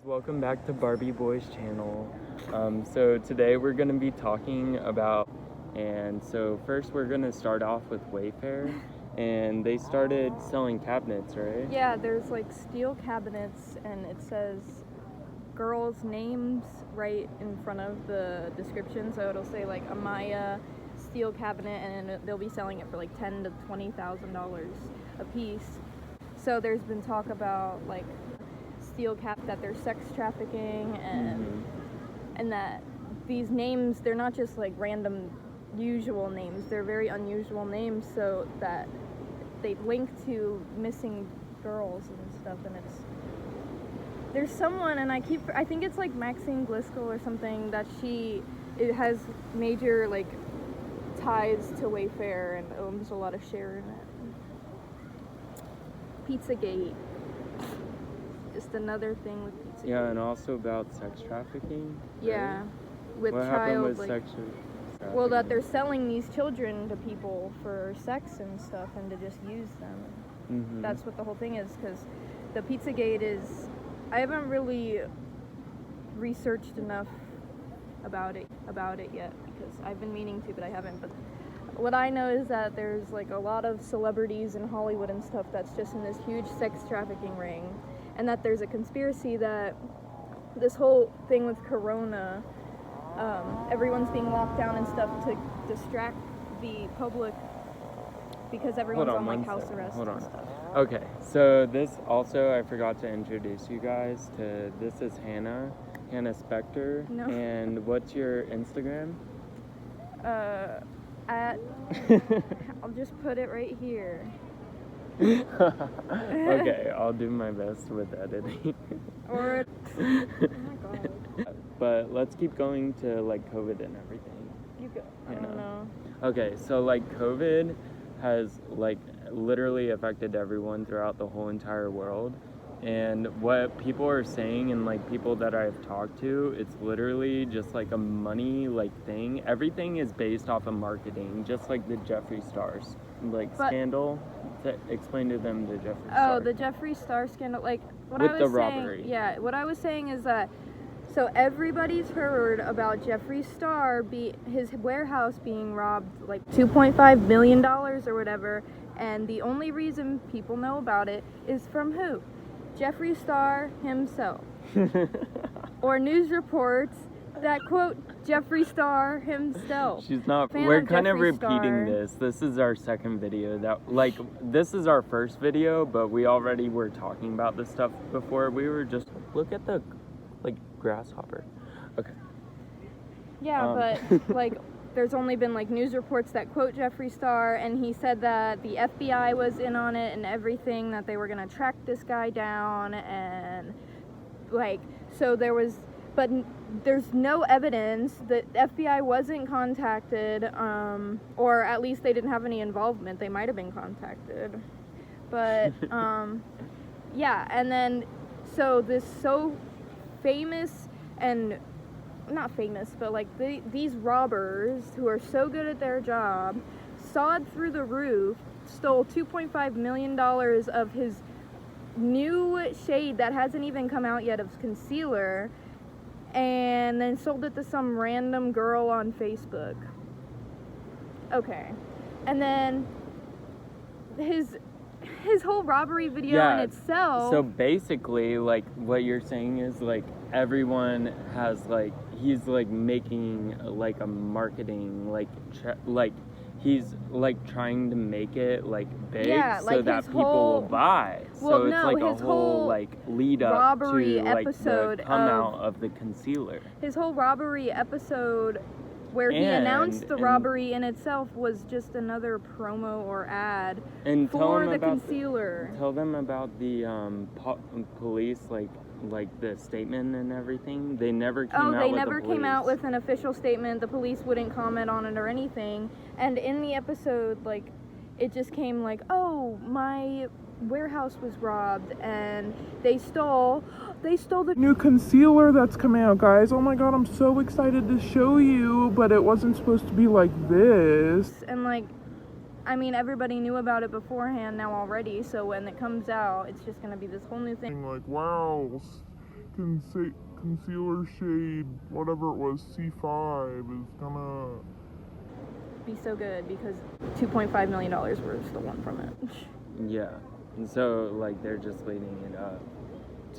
Welcome back to Barbie Boys channel. So today we're going to be talking about, and so first we're going to start off with Wayfair, and they started selling cabinets, right? Yeah, there's like steel cabinets and it says girls' names right in front of the description, so it'll say like Amaya steel cabinet, and they'll be selling it for like $10,000 to $20,000 a piece. So there's been talk about like steel cap that they're sex trafficking and that these names, they're not just like random usual names, they're very unusual names, so that they link to missing girls and stuff. And there's someone, and I think it's like Maxine Gliskel or something, that it has major like ties to Wayfair and owns a lot of share in it. Pizzagate, just another thing with Pizzagate. Yeah, and also about sex trafficking. Yeah, right? with what child. happened with like, sex trafficking? well, that they're selling these children to people for sex and stuff, and to just use them. That's what the whole thing is, because the Pizzagate is. I haven't really researched enough about it yet, because I've been meaning to, but I haven't. But what I know is that there's like a lot of celebrities in Hollywood and stuff that's just in this huge sex trafficking ring, and that there's a conspiracy that this whole thing with Corona, everyone's being locked down and stuff to distract the public, because everyone's on like house arrest and stuff. Okay, so this also, I forgot to introduce you guys to, this is Hannah Spector. No. And what's your Instagram? I'll just put it right here. Okay, I'll do my best with editing. Or oh my god. But let's keep going to like COVID and everything. You go. I don't know. Okay, so like COVID has like literally affected everyone throughout the whole entire world. And what people are saying, and like people that I've talked to, it's literally just like a money like thing. Everything is based off of marketing, just like the Jeffree Stars scandal. Explain to them the Jeffree Star. Oh, the Jeffree Star scandal, like what with I was the saying. robbery. Yeah, what I was saying is that, so everybody's heard about Jeffree Star, his warehouse being robbed like $2.5 million or whatever, and the only reason people know about it is from who? Jeffree Star himself. Or news reports that quote Jeffree Star himself. She's not. We're kind of repeating this. This is our second video. This is our first video, but we already were talking about this stuff before. We were just, look at the grasshopper. Okay. Yeah, but like there's only been like news reports that quote Jeffree Star, and he said that the FBI was in on it and everything, that they were gonna track this guy down, and like, so there was, but there's no evidence that FBI wasn't contacted, or at least they didn't have any involvement. They might have been contacted, but yeah, and then so this so famous, and not famous, but like these robbers who are so good at their job sawed through the roof, stole $2.5 million of his new shade that hasn't even come out yet of concealer, and then sold it to some random girl on Facebook. Okay. And then his whole robbery video in itself. So basically, like, what you're saying is like everyone has like, he's like making like a marketing he's like trying to make it like big, so that people will buy. So it's like a whole like lead up to like the come out of the concealer. His whole robbery episode, where he announced the robbery in itself, was just another promo or ad for the concealer. Tell them about the police, like the statement and everything. They never came out with an official statement. The police wouldn't comment on it or anything. And in the episode, like, it just came like, oh, my warehouse was robbed and they stole the new concealer that's coming out, guys. Oh my god, I'm so excited to show you, but it wasn't supposed to be like this. And like, I mean, everybody knew about it beforehand now already, so when it comes out, it's just gonna be this whole new thing. Like, wow, concealer shade, whatever it was, C5 is gonna be so good because $2.5 million were stolen from it. Yeah. And so, like, they're just leading it up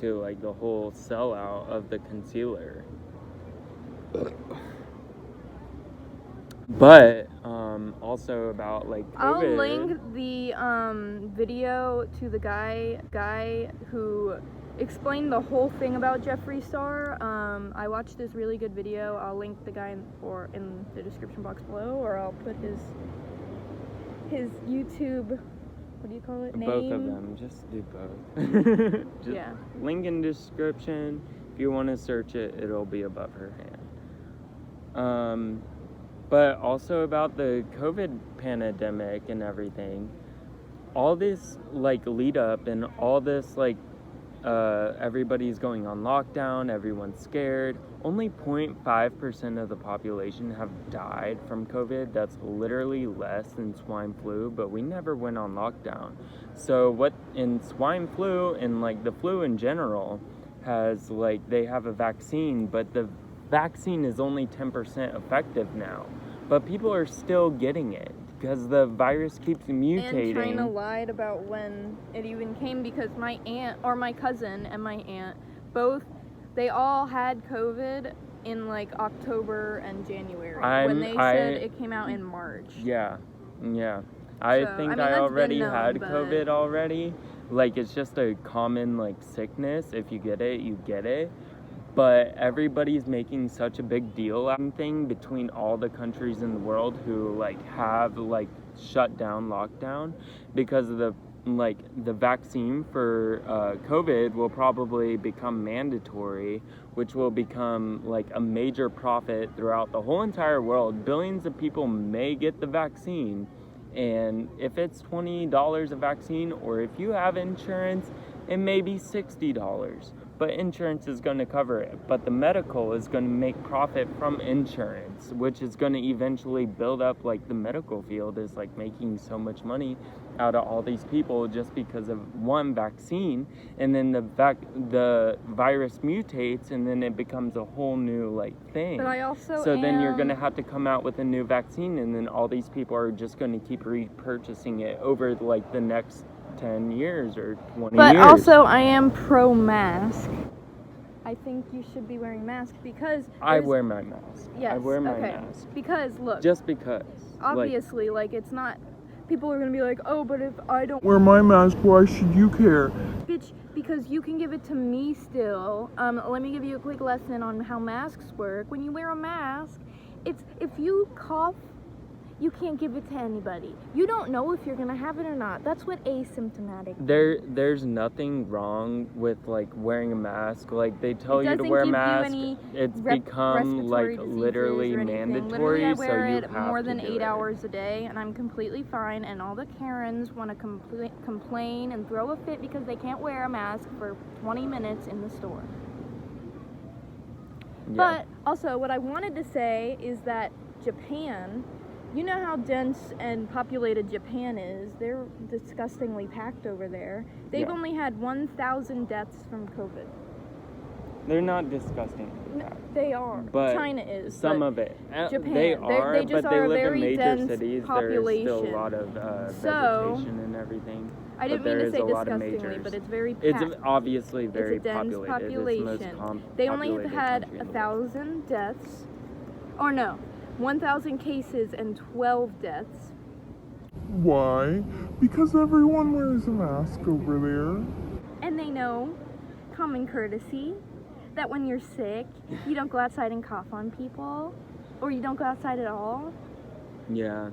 to, like, the whole sellout of the concealer. But, also about, like, COVID. I'll link the video to the guy who explained the whole thing about Jeffree Star. I watched this really good video. I'll link the guy in the description box below, or I'll put his YouTube, what do you call it, name? Both of them. Just do both. Just yeah. Link in description. If you want to search it, it'll be above her hand. But also about the COVID pandemic and everything. All this, like, lead up and all this, like, everybody's going on lockdown, everyone's scared. Only 0.5% of the population have died from COVID. That's literally less than swine flu, but we never went on lockdown. So what in swine flu and, like, the flu in general has, like, they have a vaccine, but the vaccine is only 10% effective now. But people are still getting it because the virus keeps mutating. And China lied about when it even came, because my aunt, or my cousin and my aunt, they all had COVID in, like, October and January, when they said it came out in March. Yeah. I think I already had COVID already. Like, it's just a common, like, sickness. If you get it, you get it. But everybody's making such a big deal out of thing between all the countries in the world who, like, have, like, shut down lockdown, because of the vaccine for COVID will probably become mandatory, which will become, like, a major profit throughout the whole entire world. Billions of people may get the vaccine, and if it's $20 a vaccine, or if you have insurance, it may be $60. But insurance is going to cover it. But the medical is going to make profit from insurance, which is going to eventually build up, like, the medical field is, like, making so much money out of all these people just because of one vaccine. And then the virus mutates, and then it becomes a whole new, like, thing. But I also then you're going to have to come out with a new vaccine, and then all these people are just going to keep repurchasing it over, like, the next 10 years or 20 years. But also, I am pro-mask. I think you should be wearing masks because... I wear my mask. Yes, I wear my mask. Because, look... Just because. Obviously, like, it's not... People are going to be like, oh, but if I don't... wear my mask, why should you care? Bitch, because you can give it to me still. Let me give you a quick lesson on how masks work. When you wear a mask, it's... If you cough, you can't give it to anybody. You don't know if you're gonna have it or not. That's what asymptomatic means. There's nothing wrong with, like, wearing a mask. Like, they tell you to wear a mask. It's become, like, literally mandatory. Literally, I wear so it more than 8 hours a day, and I'm completely fine. And all the Karens want to complain and throw a fit because they can't wear a mask for 20 minutes in the store. Yeah. But also, what I wanted to say is that Japan... You know how dense and populated Japan is. They're disgustingly packed over there. They've only had 1,000 deaths from COVID. They're not disgusting. No, they are. But China is. Some of it. Japan. They are, they just but they are a live in very major dense cities. population. There's still a lot of vegetation and everything. I didn't mean to say disgustingly, but it's very packed. It's obviously very it's a dense populated. population. They only have had 1,000 deaths. Or no. 1,000 cases and 12 deaths. Why? Because everyone wears a mask over there. And they know, common courtesy, that when you're sick, you don't go outside and cough on people, or you don't go outside at all. Yeah.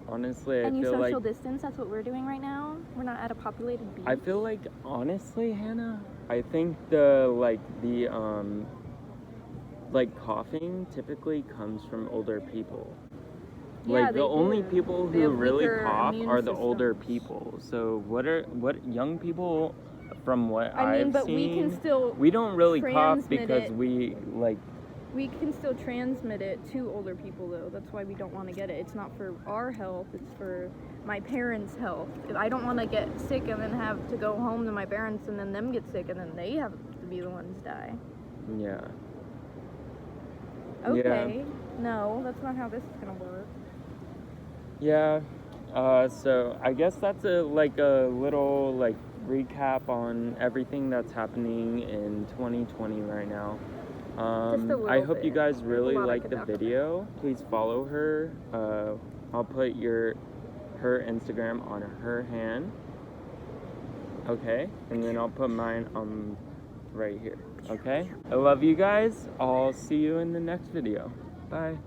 Honestly, and I you feel social distance, that's what we're doing right now. We're not at a populated beach. I feel like, honestly, Hannah, I think coughing typically comes from older people. Yeah, like, the only people who really cough are the systems. older people. So what young people, from what I mean, I've but seen, we can still we don't really cough because it. we, like, We can still transmit it to older people, though. That's why we don't want to get it. It's not for our health, it's for my parents' health. If I don't want to get sick and then have to go home to my parents and then them get sick and then they have to be the ones die. Yeah. Okay. Yeah. No, that's not how this is gonna work. Yeah. So I guess that's a little like recap on everything that's happening in 2020 right now. I hope you guys really like the video. Please follow her. I'll put her Instagram on her hand. Okay, and then I'll put mine right here. Okay, I love you guys. I'll see you in the next video. Bye.